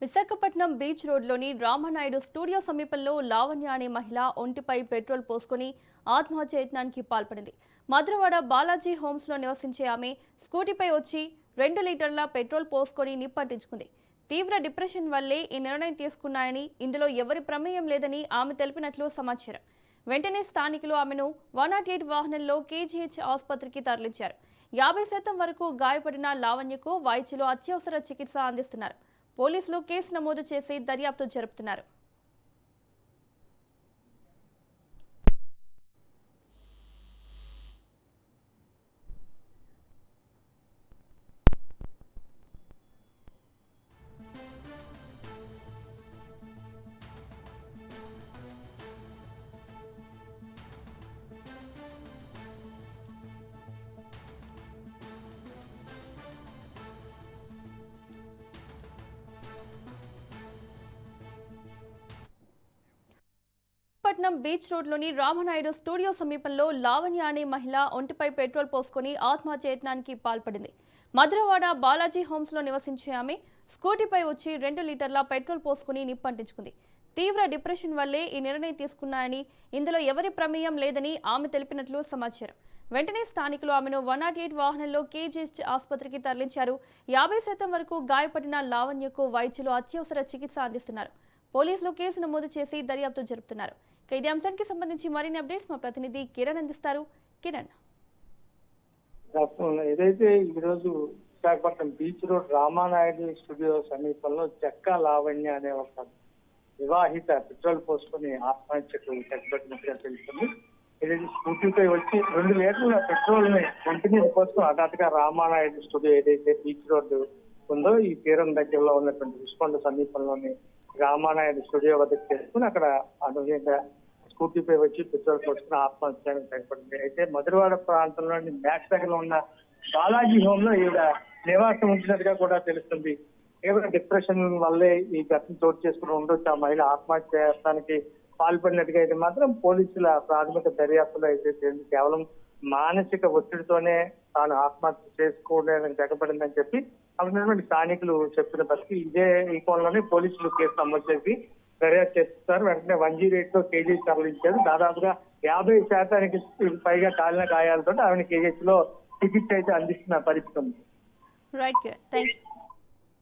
Visakhapatnam beach రోడ్లోని Rama Naidu studio సమీపంలో లావణ్య అనే మహిళ ఒంటిపై పెట్రోల్ పోసుకుని ఆత్మహత్య యత్నానికి పాల్పడింది. మధురవాడ బాలాజీ హోమ్స్లో నివసించే ఆమె స్కూటీపై వచ్చి 2 లీటర్ల పెట్రోల్ పోసుకొని నిప్పంటించుకుంది. తీవ్ర డిప్రెషన్ వల్లే ఈ నిర్ణయం తీసుకున్నాయని, ఇందులో ఎవరి ప్రమేయం లేదని ఆమె తెలిపినట్లు సమాచారం. వెంటనే స్థానికులు ఆమెను 108 వాహనంలో కేజీహెచ్ ఆసుపత్రికి తరలించారు. 50% వరకు గాయపడిన లావణ్యకు వైద్యులు అత్యవసర చికిత్స అందిస్తున్నారు. పోలీసులు కేసు నమోదు చేసి దర్యాప్తు జరుపుతున్నారు. విశాఖపట్నం బీచ్ రోడ్లోని రామనాయుడు స్టూడియో సమీపంలో లావణ్య అనే మహిళ ఒంటిపై పెట్రోల్ పోసుకొని ఆత్మహత్య యత్నానికి పాల్పడింది. మధురవాడ బాలాజీ హోమ్స్లో నివసించే ఆమె స్కూటీపై వచ్చి 2 లీటర్ల పెట్రోల్ పోసుకుని నిప్పంటించుకుంది. తీవ్ర డిప్రెషన్ వల్లే ఈ నిర్ణయం తీసుకున్నాయని, ఇందులో ఎవరి ప్రమేయం లేదని ఆమె తెలిపినట్లు సమాచారం. వెంటనే స్థానికులు ఆమెను 108 వాహనంలో కేజీహెచ్ ఆసుపత్రికి తరలించారు. 50% వరకు గాయపడిన లావణ్యకు వైద్యులు అత్యవసర చికిత్స అందిస్తున్నారు. పోలీసులు కేసు నమోదు చేసి దర్యాప్తు జరుపుతున్నారు. ఇదే అంశానికి సంబంధించి మరిన్ని అప్డేట్స్ మా ప్రతినిధి కిరణ్ అందిస్తారు. కిరణ్, ఏదైతే ఈరోజు Visakhapatnam beach road Ramanaidu studio సమీపంలో చెక్క లావణ్య అనే ఒక వివాహిత పెట్రోల్ పోసుకుని ఆత్మహత్యకు తెగబెట్టినట్టుగా తెలుస్తుంది. ఏదైతే స్కూటీపై వచ్చి 2 లీటర్ల పెట్రోల్ ని ఒంటి మీద పోసుకుని హఠాత్తుగా రామానాయుడు స్టూడియో ఏదైతే బీచ్ రోడ్డు ఉందో ఈ తీరం దగ్గరలో ఉన్నటువంటి రుషికొండ సమీపంలోని రామానాయుడు స్టూడియో వద్దకు చేసుకుని అక్కడ అనుగుణంగా స్కూటీపై వచ్చి పెట్రోల్ పోసుకుని ఆత్మహత్యకు తెగబడింది. అయితే మధురవాడ ప్రాంతంలోని బ్యాక్ దగ్గర ఉన్న బాలాజీ హోమ్ లో ఈవిడ నివాసం ఉంచినట్టుగా కూడా తెలుస్తుంది. కేవలం డిప్రెషన్ వల్లే ఈ ఘటన చోటు చేసుకుని ఉండొచ్చు. ఆ మహిళ ఆత్మహత్య చేస్తానికి పాల్పడినట్టుగా అయితే మాత్రం పోలీసుల ప్రాథమిక దర్యాప్తులో అయితే కేవలం మానసిక ఒత్తిడితోనే తాను ఆత్మహత్య చేసుకోవడానికి తెగబడిందని చెప్పి అక్కడ స్థానికులు చెప్పిన పరిస్థితి. ఈ కోణంలోనే పోలీసులు కేసు నమోదు చేసి దర్యాప్తు చేస్తారు. వెంటనే 108 లో కేజీహెచ్ తరలించారు. దాదాపుగా 50% పైగా కాలిన గాయాలతో ఆమెను కేజీహెచ్ లో చికిత్స అయితే అందిస్తున్న పరిస్థితి ఉంది. Right, thank you.